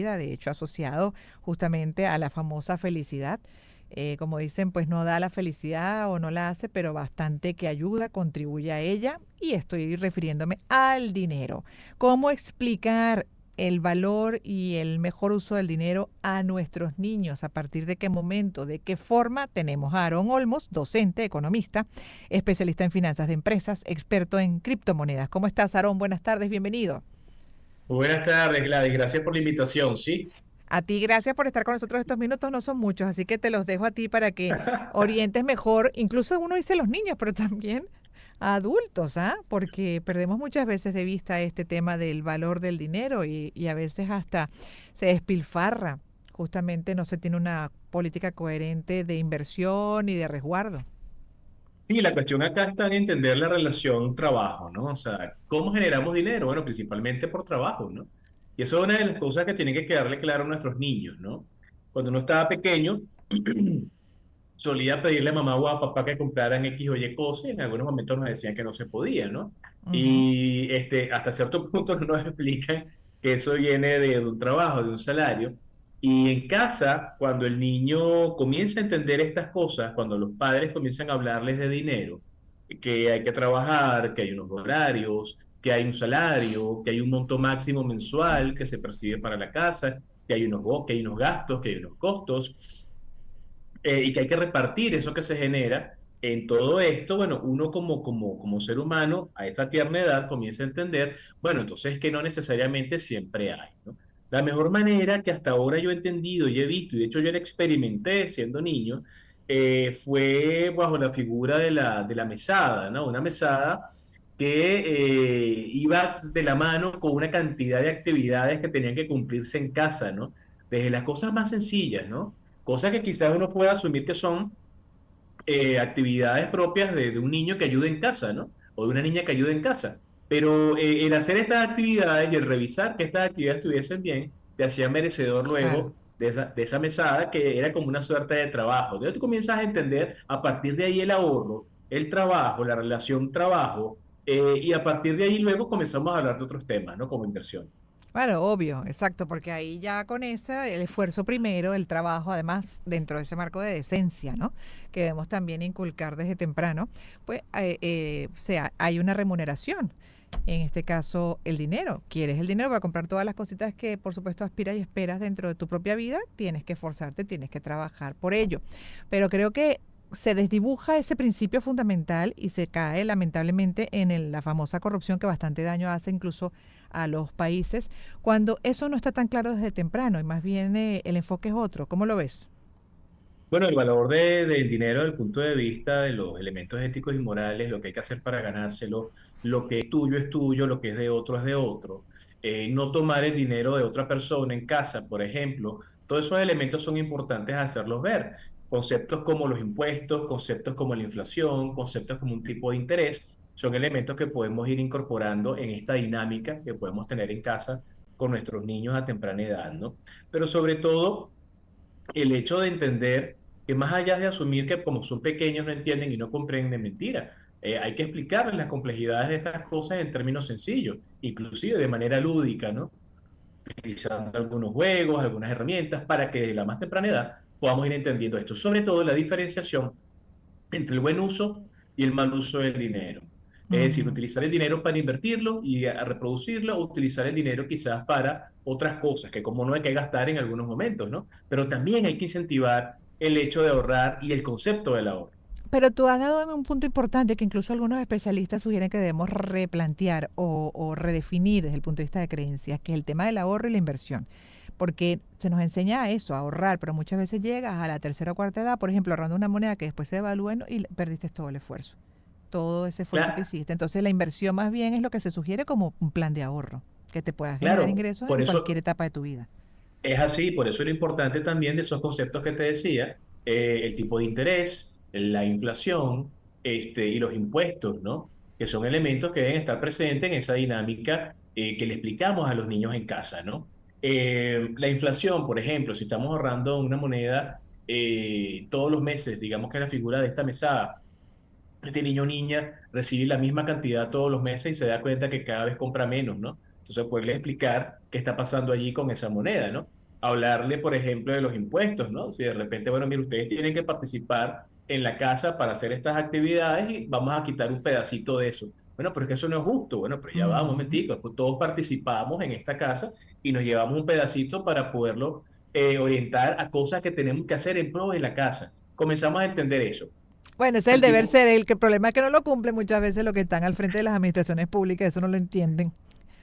de hecho asociado justamente a la famosa felicidad. Como dicen, pues no da la felicidad o no la hace, pero bastante que ayuda, contribuye a ella y estoy refiriéndome al dinero. ¿Cómo explicar el valor y el mejor uso del dinero a nuestros niños? ¿A partir de qué momento? ¿De qué forma? Tenemos a Aaron Olmos, docente, economista, especialista en finanzas de empresas, experto en criptomonedas. ¿Cómo estás, Aaron? Buenas tardes, bienvenido. Buenas tardes, Gladys. Gracias por la invitación, ¿sí? A ti, gracias por estar con nosotros estos minutos, no son muchos, así que te los dejo a ti para que orientes mejor, incluso uno dice los niños, pero también a adultos, ¿ah? Porque perdemos muchas veces de vista este tema del valor del dinero y a veces hasta se despilfarra. Justamente no se tiene una política coherente de inversión y de resguardo. Sí, la cuestión acá está en entender la relación trabajo, ¿no? O sea, ¿cómo generamos dinero? Bueno, principalmente por trabajo, ¿no? Y eso es una de las cosas que tienen que quedarle claro a nuestros niños, ¿no? Cuando uno estaba pequeño, solía pedirle a mamá o a papá que compraran X o Y cosas y en algunos momentos nos decían que no se podía, ¿no? Ujú, Y hasta cierto punto no nos explican que eso viene de un trabajo, de un salario. Y en casa, cuando el niño comienza a entender estas cosas, cuando los padres comienzan a hablarles de dinero, que hay que trabajar, que hay unos horarios, que hay un salario, que hay un monto máximo mensual que se percibe para la casa, que hay unos gastos, que hay unos costos y que hay que repartir eso que se genera en todo esto, bueno, uno como ser humano a esa tierna edad comienza a entender, bueno, entonces que no necesariamente siempre hay, ¿no? La mejor manera que hasta ahora yo he entendido y he visto, y de hecho yo la experimenté siendo niño, fue bajo la figura de la mesada, ¿no? Una mesada que iba de la mano con una cantidad de actividades que tenían que cumplirse en casa, ¿no? Desde las cosas más sencillas, ¿no? Cosas que quizás uno pueda asumir que son actividades propias de un niño que ayude en casa, ¿no? O de una niña que ayude en casa. Pero el hacer estas actividades y el revisar que estas actividades estuviesen bien, te hacía merecedor claro. luego de esa mesada que era como una suerte de trabajo. Entonces tú comienzas a entender a partir de ahí el ahorro, el trabajo, la relación trabajo, y a partir de ahí luego comenzamos a hablar de otros temas, ¿no? Como inversión. Claro, obvio, exacto, porque ahí ya con esa, el esfuerzo primero, el trabajo, además, dentro de ese marco de decencia, ¿no? Que debemos también inculcar desde temprano, pues, o sea, hay una remuneración. En este caso, el dinero. Quieres el dinero para comprar todas las cositas que, por supuesto, aspiras y esperas dentro de tu propia vida, tienes que esforzarte, tienes que trabajar por ello. Pero creo que se desdibuja ese principio fundamental y se cae lamentablemente en la famosa corrupción que bastante daño hace incluso a los países, cuando eso no está tan claro desde temprano y más bien el enfoque es otro. ¿Cómo lo ves? Bueno, el valor del dinero desde el punto de vista de los elementos éticos y morales, lo que hay que hacer para ganárselo, lo que es tuyo, lo que es de otro es de otro. No tomar el dinero de otra persona en casa, por ejemplo, todos esos elementos son importantes hacerlos ver. Conceptos como los impuestos, conceptos como la inflación, conceptos como un tipo de interés, son elementos que podemos ir incorporando en esta dinámica que podemos tener en casa con nuestros niños a temprana edad, ¿no? Pero sobre todo el hecho de entender que más allá de asumir que como son pequeños no entienden y no comprenden, mentira. Hay que explicarles las complejidades de estas cosas en términos sencillos, inclusive de manera lúdica, ¿no? Utilizando algunos juegos, algunas herramientas para que de la más temprana edad podamos ir entendiendo esto. Sobre todo la diferenciación entre el buen uso y el mal uso del dinero. Es decir, Ujú. utilizar el dinero para invertirlo y a reproducirlo, o utilizar el dinero quizás para otras cosas, que como no hay que gastar en algunos momentos, ¿no? Pero también hay que incentivar el hecho de ahorrar y el concepto del ahorro. Pero tú has dado en un punto importante que incluso algunos especialistas sugieren que debemos replantear o redefinir desde el punto de vista de creencias, que es el tema del ahorro y la inversión. Porque se nos enseña a eso, a ahorrar, pero muchas veces llegas a la tercera o cuarta edad, por ejemplo, ahorrando una moneda que después se devalúa ¿no? y perdiste todo el esfuerzo, todo ese esfuerzo que Claro, hiciste. Entonces la inversión más bien es lo que se sugiere como un plan de ahorro, que te pueda generar claro, ingresos por en cualquier eso etapa de tu vida. es así, por eso es lo importante también de esos conceptos que te decía, el tipo de interés, la inflación, y los impuestos, ¿no? Que son elementos que deben estar presentes en esa dinámica que le explicamos a los niños en casa, ¿no? La inflación, por ejemplo, si estamos ahorrando una moneda todos los meses, digamos que la figura de esta mesada, este niño o niña recibe la misma cantidad todos los meses y se da cuenta que cada vez compra menos, ¿no? Entonces, poderles explicar qué está pasando allí con esa moneda, ¿no? Hablarle, por ejemplo, de los impuestos, ¿no? Si de repente, bueno, mire, ustedes tienen que participar en la casa para hacer estas actividades y vamos a quitar un pedacito de eso. Bueno, pero es que eso no es justo. Bueno, pero ya va, un Ujú. momentico, pues todos participamos en esta casa y nos llevamos un pedacito para poderlo orientar a cosas que tenemos que hacer en pro de la casa. Comenzamos a entender eso. Bueno, ese es el deber Sentimos, ser. El que el problema es que no lo cumplen muchas veces los que están al frente de las administraciones públicas, eso no lo entienden.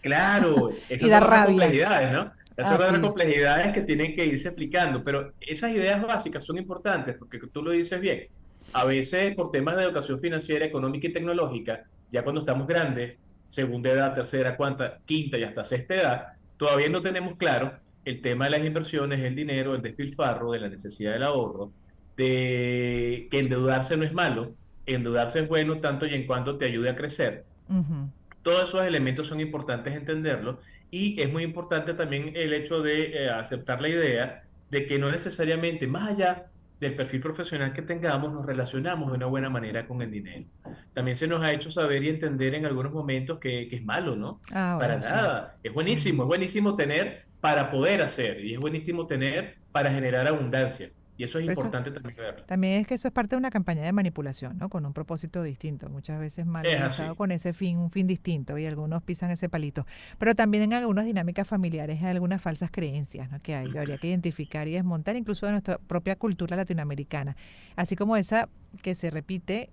claro, Y esas da son otras rabia. complejidades, ¿no? Esas son otras Así. complejidades que tienen que irse explicando, pero esas ideas básicas son importantes porque tú lo dices bien. A veces por temas de educación financiera, económica y tecnológica, ya cuando estamos grandes, segunda edad, tercera, cuarta, quinta y hasta sexta edad, todavía no tenemos claro el tema de las inversiones, el dinero, el despilfarro, de la necesidad del ahorro, de que endeudarse no es malo, endeudarse es bueno tanto y en cuanto te ayude a crecer. Ujú. Todos esos elementos son importantes entenderlos y es muy importante también el hecho de aceptar la idea de que no necesariamente, más allá del perfil profesional que tengamos, nos relacionamos de una buena manera con el dinero. También se nos ha hecho saber y entender en algunos momentos que es malo, ¿no? Ah, Para bueno, sí. nada. Ujú. Es buenísimo tener para poder hacer y es buenísimo tener para generar abundancia. Y eso es Pero eso importante también verlo. también es que eso es parte de una campaña de manipulación, ¿no? Con un propósito distinto, muchas veces mal Es utilizado así. con ese fin, un fin distinto, y algunos pisan ese palito. Pero también en algunas dinámicas familiares hay algunas falsas creencias, ¿no? Que hay, que habría que identificar y desmontar, incluso de nuestra propia cultura latinoamericana. Así como esa que se repite,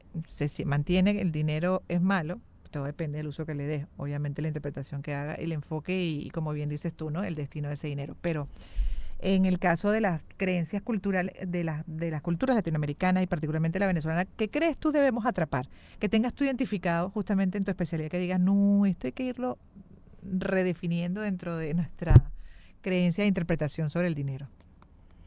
mantiene, el dinero es malo. Todo depende del uso que le des, obviamente la interpretación que haga, el enfoque y como bien dices tú, ¿no? El destino de ese dinero. Pero en el caso de las creencias culturales, de las culturas latinoamericanas y particularmente la venezolana, ¿qué crees tú debemos atrapar? Que tengas tú identificado justamente en tu especialidad, que digas, no, esto hay que irlo redefiniendo dentro de nuestra creencia e interpretación sobre el dinero.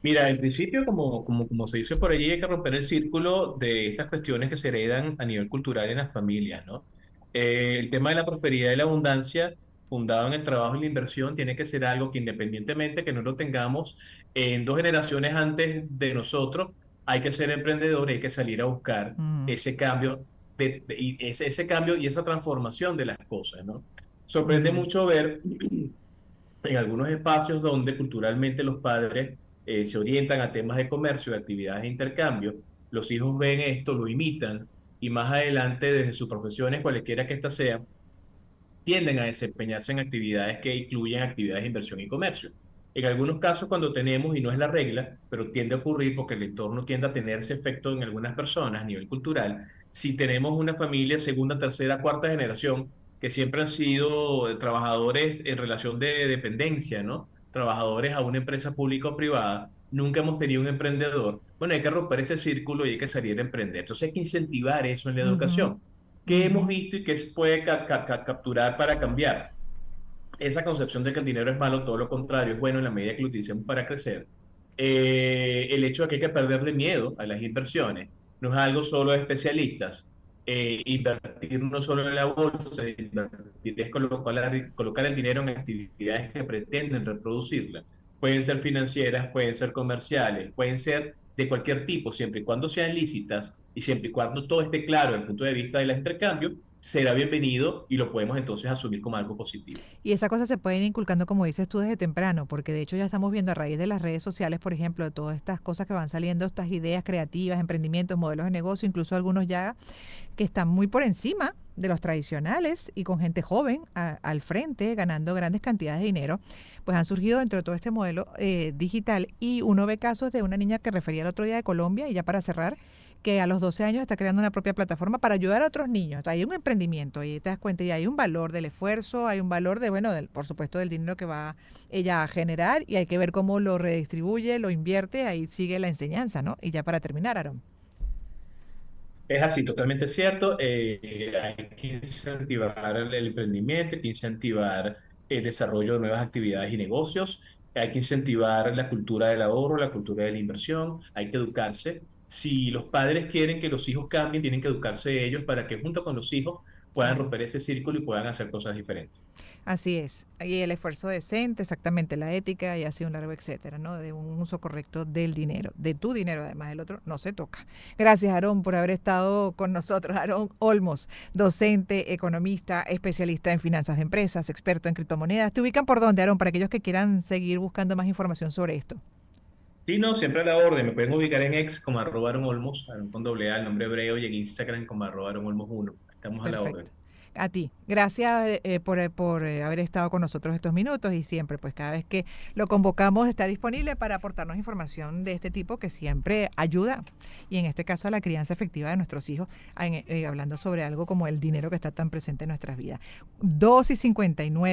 Mira, en principio, como se dice por allí, hay que romper el círculo de estas cuestiones que se heredan a nivel cultural en las familias, ¿no? El tema de la prosperidad y la abundancia, fundado en el trabajo y la inversión, tiene que ser algo que independientemente que no lo tengamos en dos generaciones antes de nosotros, hay que ser emprendedor y hay que salir a buscar Mm, ese cambio, y ese cambio y esa transformación de las cosas, ¿no? Sorprende ujú, mucho ver en algunos espacios donde culturalmente los padres se orientan a temas de comercio, de actividades de intercambio, los hijos ven esto, lo imitan y más adelante desde sus profesiones, cualquiera que éstas sean, tienden a desempeñarse en actividades que incluyen actividades de inversión y comercio. En algunos casos, cuando tenemos, y no es la regla, pero tiende a ocurrir porque el entorno tiende a tener ese efecto en algunas personas a nivel cultural, si tenemos una familia segunda, tercera, cuarta generación, que siempre han sido trabajadores en relación de dependencia, ¿no? Trabajadores a una empresa pública o privada, nunca hemos tenido un emprendedor. Bueno, hay que romper ese círculo y hay que salir a emprender. Entonces hay que incentivar eso en la ujú, educación. ¿Qué hemos ujú, visto y qué se puede capturar para cambiar? Esa concepción de que el dinero es malo, todo lo contrario, es bueno en la medida que lo utilicemos para crecer. El hecho de que hay que perderle miedo a las inversiones no es algo solo de especialistas. Invertir no solo en la bolsa, invertir es colocar el dinero en actividades que pretenden reproducirla. Pueden ser financieras, pueden ser comerciales, pueden ser de cualquier tipo, siempre y cuando sean lícitas y siempre y cuando todo esté claro desde el punto de vista del intercambio, será bienvenido y lo podemos entonces asumir como algo positivo. Y esas cosas se pueden ir inculcando, como dices tú, desde temprano, porque de hecho ya estamos viendo a raíz de las redes sociales, por ejemplo, de todas estas cosas que van saliendo, estas ideas creativas, emprendimientos, modelos de negocio, incluso algunos ya que están muy por encima de los tradicionales y con gente joven al frente, ganando grandes cantidades de dinero, pues han surgido dentro de todo este modelo digital. Y uno ve casos de una niña que refería el otro día de Colombia, y ya para cerrar, que a los 12 años está creando una propia plataforma para ayudar a otros niños. O sea, hay un emprendimiento y te das cuenta, y hay un valor del esfuerzo, hay un valor de, bueno, por supuesto, del dinero que va ella a generar, y hay que ver cómo lo redistribuye, lo invierte, ahí sigue la enseñanza, ¿no? Y ya para terminar, Aaron. Es así, totalmente cierto. Hay que incentivar el emprendimiento, hay que incentivar el desarrollo de nuevas actividades y negocios, hay que incentivar la cultura del ahorro, la cultura de la inversión, hay que educarse. Si los padres quieren que los hijos cambien, tienen que educarse ellos para que junto con los hijos puedan Claro. romper ese círculo y puedan hacer cosas diferentes. Así es. Y el esfuerzo decente, exactamente, la ética y así un largo etcétera, ¿no? De un uso correcto del dinero, de tu dinero, además el otro no se toca. Gracias, Aarón, por haber estado con nosotros. Aarón Olmos, docente, economista, especialista en finanzas de empresas, experto en criptomonedas. ¿Te ubican por dónde, Aarón, para aquellos que quieran seguir buscando más información sobre esto? Sí, no, siempre a la orden. Me pueden ubicar en X como @aronolmos, Aaron con doble A, el nombre hebreo, y en Instagram como @aronolmos1. Estamos a la Perfecto. orden. A ti. Gracias por haber estado con nosotros estos minutos y siempre, pues cada vez que lo convocamos está disponible para aportarnos información de este tipo que siempre ayuda. Y en este caso a la crianza efectiva de nuestros hijos, hablando sobre algo como el dinero que está tan presente en nuestras vidas. 2:59.